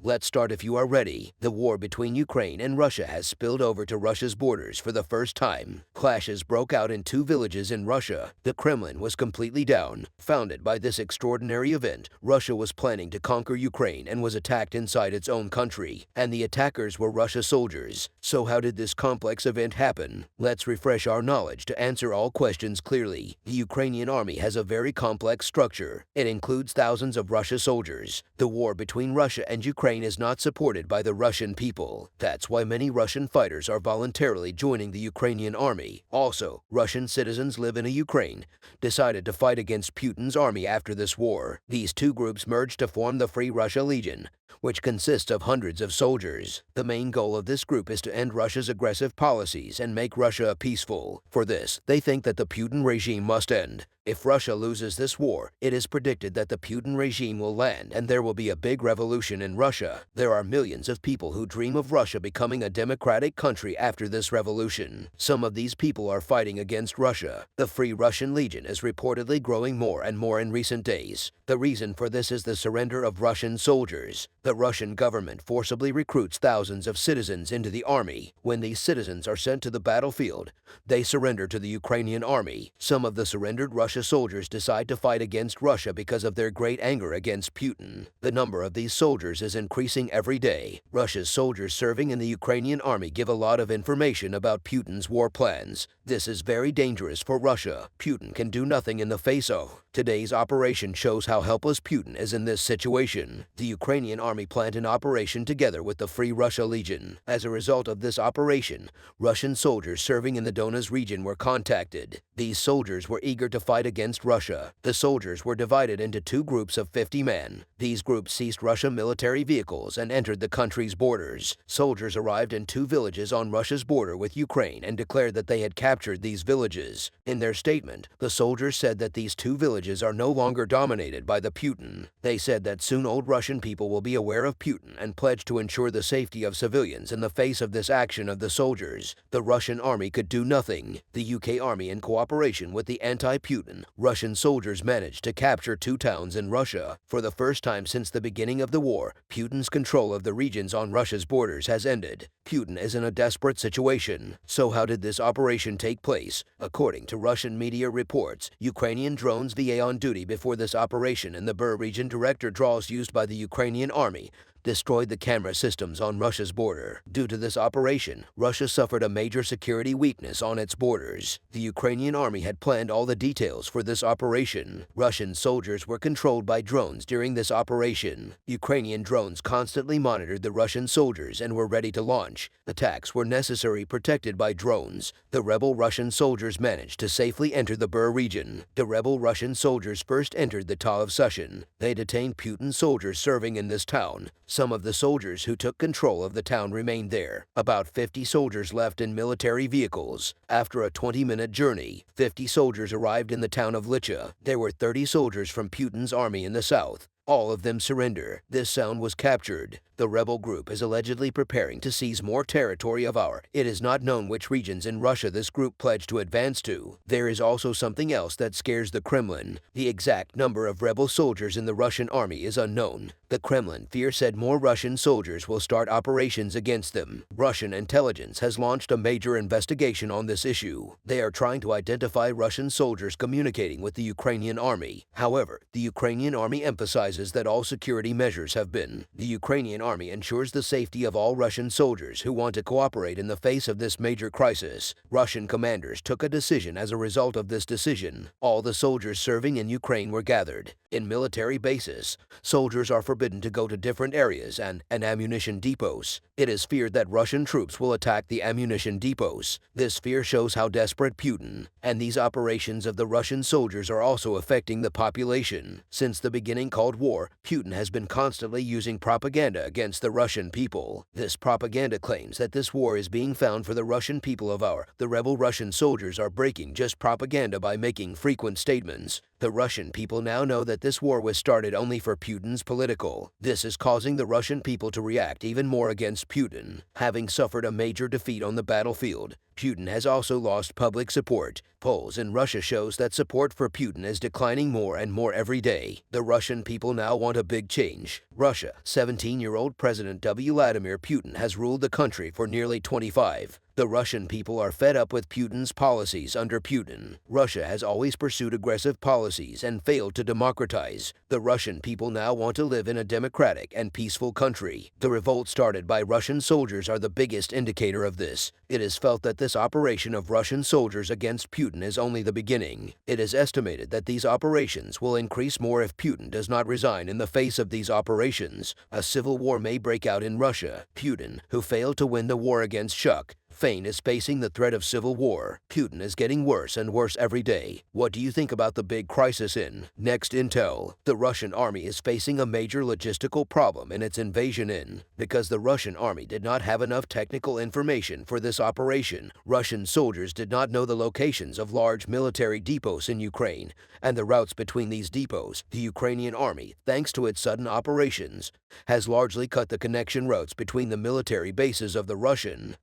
Let's start if you are ready. The war between Ukraine and Russia has spilled over to Russia's borders for the first time. Clashes broke out in two villages in Russia. The Kremlin was completely down. Founded by this extraordinary event, Russia was planning to conquer Ukraine and was attacked inside its own country. And the attackers were Russia soldiers. So how did this complex event happen? Let's refresh our knowledge to answer all questions clearly. The Ukrainian army has a very complex structure. It includes thousands of Russia soldiers. The war between Russia and Ukraine is not supported by the Russian people. That's why many Russian fighters are voluntarily joining the Ukrainian army. Also, Russian citizens live in Ukraine decided to fight against Putin's army after this war. These two groups merged to form the Free Russia Legion, which consists of hundreds of soldiers. The main goal of this group is to end Russia's aggressive policies and make Russia peaceful. For this, they think that the Putin regime must end. If Russia loses this war, it is predicted that the Putin regime will land and there will be a big revolution in Russia. There are millions of people who dream of Russia becoming a democratic country after this revolution. Some of these people are fighting against Russia. The Free Russian Legion is reportedly growing more and more in recent days. The reason for this is the surrender of Russian soldiers. The Russian government forcibly recruits thousands of citizens into the army. When these citizens are sent to the battlefield, they surrender to the Ukrainian army. Some of the surrendered Russian soldiers decide to fight against Russia because of their great anger against Putin. The number of these soldiers is increasing every day. Russia's soldiers serving in the Ukrainian army give a lot of information about Putin's war plans. This is very dangerous for Russia. Putin can do nothing in the face of. Today's operation shows how helpless Putin is in this situation. The Ukrainian army planned an operation together with the Free Russia Legion. As a result of this operation, Russian soldiers serving in the Donetsk region were contacted. These soldiers were eager to fight against Russia. The soldiers were divided into two groups of 50 men. These groups seized Russian military vehicles and entered the country's borders. Soldiers arrived in two villages on Russia's border with Ukraine and declared that they had captured these villages. In their statement, the soldiers said that these two villages are no longer dominated by the Putin. They said that soon old Russian people will be aware of Putin and pledged to ensure the safety of civilians in the face of this action of the soldiers. The Russian army could do nothing. The UK army, in cooperation with the anti-Putin Russian soldiers, managed to capture two towns in Russia. For the first time since the beginning of the war, Putin's control of the regions on Russia's borders has ended. Putin is in a desperate situation. So how did this operation take place? According to Russian media reports, Ukrainian drones were on duty before this operation in the Bur region. Director draws used by the Ukrainian army destroyed the camera systems on Russia's border. Due to this operation, Russia suffered a major security weakness on its borders. The Ukrainian army had planned all the details for this operation. Russian soldiers were controlled by drones during this operation. Ukrainian drones constantly monitored the Russian soldiers and were ready to launch. Attacks were necessary, protected by drones. The rebel Russian soldiers managed to safely enter the Bur region. The rebel Russian soldiers first entered the town of Sushin. They detained Putin soldiers serving in this town. Some of the soldiers who took control of the town remained there. About 50 soldiers left in military vehicles. After a 20-minute journey, 50 soldiers arrived in the town of Licha. There were 30 soldiers from Putin's army in the south. All of them surrender. This town was captured. The rebel group is allegedly preparing to seize more territory of ours. It is not known which regions in Russia this group pledged to advance to. There is also something else that scares the Kremlin. The exact number of rebel soldiers in the Russian army is unknown. The Kremlin fears said more Russian soldiers will start operations against them. Russian intelligence has launched a major investigation on this issue. They are trying to identify Russian soldiers communicating with the Ukrainian army. However, the Ukrainian army emphasizes that all security measures have been. The Ukrainian army ensures the safety of all Russian soldiers who want to cooperate in the face of this major crisis. Russian commanders took a decision. As a result of this decision, all the soldiers serving in Ukraine were gathered. In military bases, soldiers are forbidden to go to different areas and ammunition depots. It is feared that Russian troops will attack the ammunition depots. This fear shows how desperate Putin and these operations of the Russian soldiers are also affecting the population. Since the beginning Cold War, Putin has been constantly using propaganda against the Russian people. This propaganda claims that this war is being found for the Russian people of our. The rebel Russian soldiers are breaking just propaganda by making frequent statements. The Russian people now know that this war was started only for Putin's political. This is causing the Russian people to react even more against Putin. Having suffered a major defeat on the battlefield, Putin has also lost public support. Polls in Russia shows that support for Putin is declining more and more every day. The Russian people now want a big change. Russia, 17-year-old World President Vladimir Putin has ruled the country for nearly 25. The Russian people are fed up with Putin's policies. Under Putin, Russia has always pursued aggressive policies and failed to democratize. The Russian people now want to live in a democratic and peaceful country. The revolt started by Russian soldiers are the biggest indicator of this. It is felt that this operation of Russian soldiers against Putin is only the beginning. It is estimated that these operations will increase more if Putin does not resign. In the face of these operations, a civil war may break out in Russia. Putin, who failed to win the war against Yeysk, is facing the threat of civil war. Putin is getting worse and worse every day. What do you think about the big crisis in? Next intel. The Russian army is facing a major logistical problem in its invasion in. Because the Russian army did not have enough technical information for this operation, Russian soldiers did not know the locations of large military depots in Ukraine and the routes between these depots. The Ukrainian army, thanks to its sudden operations, has largely cut the connection routes between the military bases of the Russian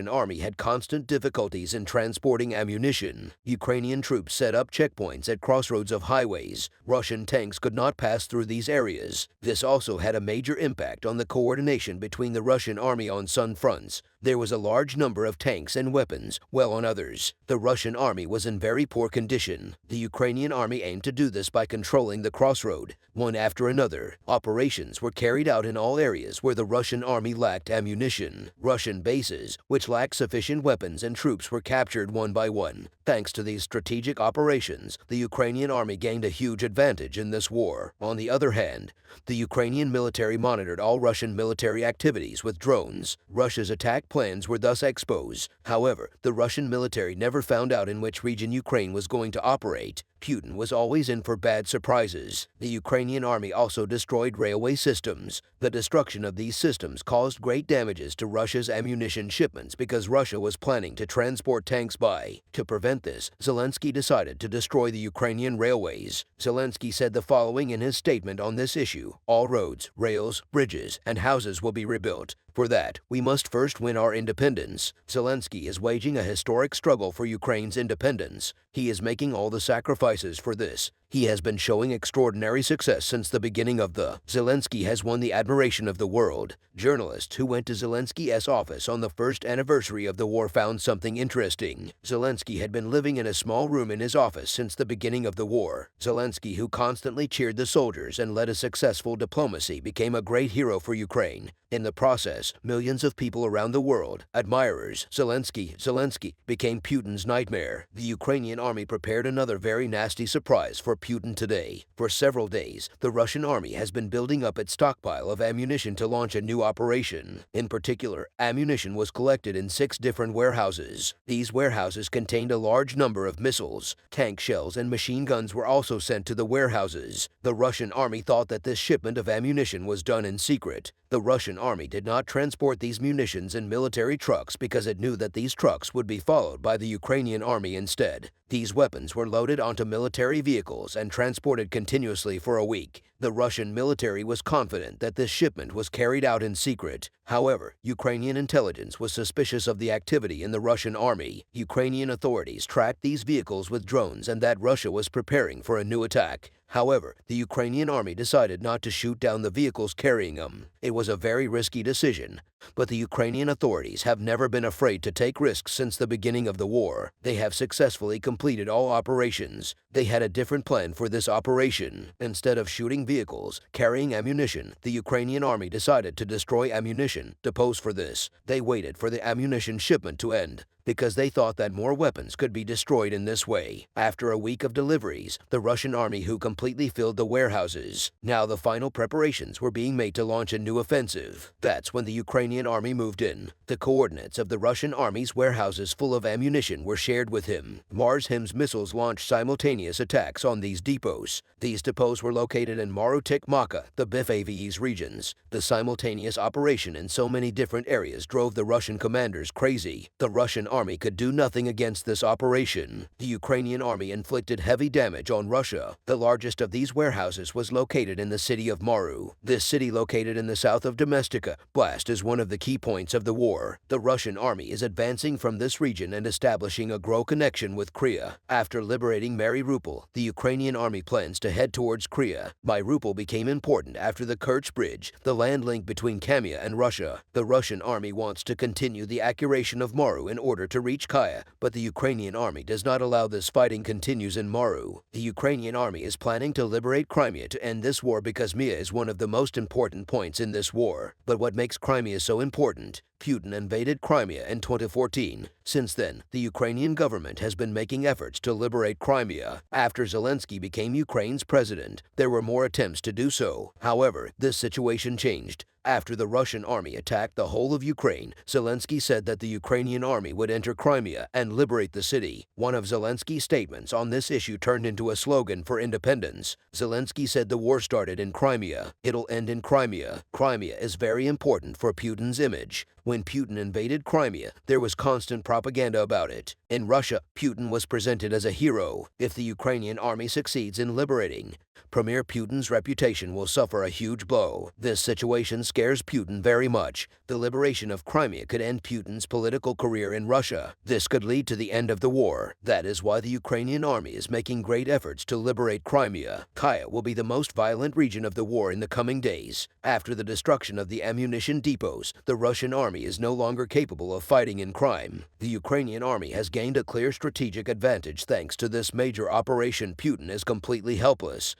army had constant difficulties in transporting ammunition. Ukrainian troops set up checkpoints at crossroads of highways. Russian tanks could not pass through these areas. This also had a major impact on the coordination between the Russian army on some fronts. There was a large number of tanks and weapons, while on others, the Russian army was in very poor condition. The Ukrainian army aimed to do this by controlling the crossroad. One after another, operations were carried out in all areas where the Russian army lacked ammunition. Russian bases, which lacked sufficient weapons and troops, were captured one by one. Thanks to these strategic operations, the Ukrainian army gained a huge advantage in this war. On the other hand, the Ukrainian military monitored all Russian military activities with drones. Russia's attack plans were thus exposed. However, the Russian military never found out in which region Ukraine was going to operate. Putin was always in for bad surprises. The Ukrainian army also destroyed railway systems. The destruction of these systems caused great damages to Russia's ammunition shipments because Russia was planning to transport tanks by. To prevent this, Zelensky decided to destroy the Ukrainian railways. Zelensky said the following in his statement on this issue: "All roads, rails, bridges, and houses will be rebuilt. For that, we must first win our independence." Zelensky is waging a historic struggle for Ukraine's independence. He is making all the sacrifices for this. He has been showing extraordinary success since the beginning of the. Zelensky has won the admiration of the world. Journalists who went to Zelensky's office on the first anniversary of the war found something interesting. Zelensky had been living in a small room in his office since the beginning of the war. Zelensky, who constantly cheered the soldiers and led a successful diplomacy, became a great hero for Ukraine. In the process, millions of people around the world, admirers, Zelensky became Putin's nightmare. The Ukrainian army prepared another very nasty surprise for Putin today. For several days, the Russian army has been building up its stockpile of ammunition to launch a new operation. In particular, ammunition was collected in 6 different warehouses. These warehouses contained a large number of missiles, tank shells, and machine guns were also sent to the warehouses. The Russian army thought that this shipment of ammunition was done in secret. The Russian army did not transport these munitions in military trucks because it knew that these trucks would be followed by the Ukrainian army instead. These weapons were loaded onto military vehicles and transported continuously for a week. The Russian military was confident that this shipment was carried out in secret. However, Ukrainian intelligence was suspicious of the activity in the Russian army. Ukrainian authorities tracked these vehicles with drones and that Russia was preparing for a new attack. However, the Ukrainian army decided not to shoot down the vehicles carrying them. It was a very risky decision, but the Ukrainian authorities have never been afraid to take risks since the beginning of the war. They have successfully completed all operations. They had a different plan for this operation. Instead of shooting vehicles carrying ammunition, the Ukrainian army decided to destroy ammunition. To pose for this, they waited for the ammunition shipment to end, because they thought that more weapons could be destroyed in this way. After a week of deliveries, the Russian army who completely filled the warehouses. Now the final preparations were being made to launch a new offensive. That's when the Ukrainian army moved in. The coordinates of the Russian army's warehouses full of ammunition were shared with him. Mars-Him's missiles launched simultaneous attacks on these depots. These depots were located in Marutik-Maka, the Bifaves regions. The simultaneous operation in so many different areas drove the Russian commanders crazy. The Russian army could do nothing against this operation. The Ukrainian army inflicted heavy damage on Russia. The largest largest of these warehouses was located in the city of Maru. This city, located in the south of Domestica, Blast is one of the key points of the war. The Russian army is advancing from this region and establishing a grow connection with Crimea. After liberating Mariupol, the Ukrainian army plans to head towards Crimea. Mariupol became important after the Kerch Bridge, the land link between Crimea and Russia. The Russian army wants to continue the occupation of Maru in order to reach Kaya, but the Ukrainian army does not allow this. Fighting continues in Maru. The Ukrainian army is planning to liberate Crimea to end this war because Crimea is one of the most important points in this war. But what makes Crimea so important? Putin invaded Crimea in 2014. Since then, the Ukrainian government has been making efforts to liberate Crimea. After Zelensky became Ukraine's president, there were more attempts to do so. However, this situation changed. After the Russian army attacked the whole of Ukraine, Zelensky said that the Ukrainian army would enter Crimea and liberate the city. One of Zelensky's statements on this issue turned into a slogan for independence. Zelensky said the war started in Crimea. It'll end in Crimea. Crimea is very important for Putin's image. When Putin invaded Crimea, there was constant propaganda about it. In Russia, Putin was presented as a hero. If the Ukrainian army succeeds in liberating, Premier Putin's reputation will suffer a huge blow. This situation scares Putin very much. The liberation of Crimea could end Putin's political career in Russia. This could lead to the end of the war. That is why the Ukrainian army is making great efforts to liberate Crimea. Kaya will be the most violent region of the war in the coming days. After the destruction of the ammunition depots, the Russian army is no longer capable of fighting in crime. The Ukrainian army has gained a clear strategic advantage thanks to this major operation. Putin is completely helpless.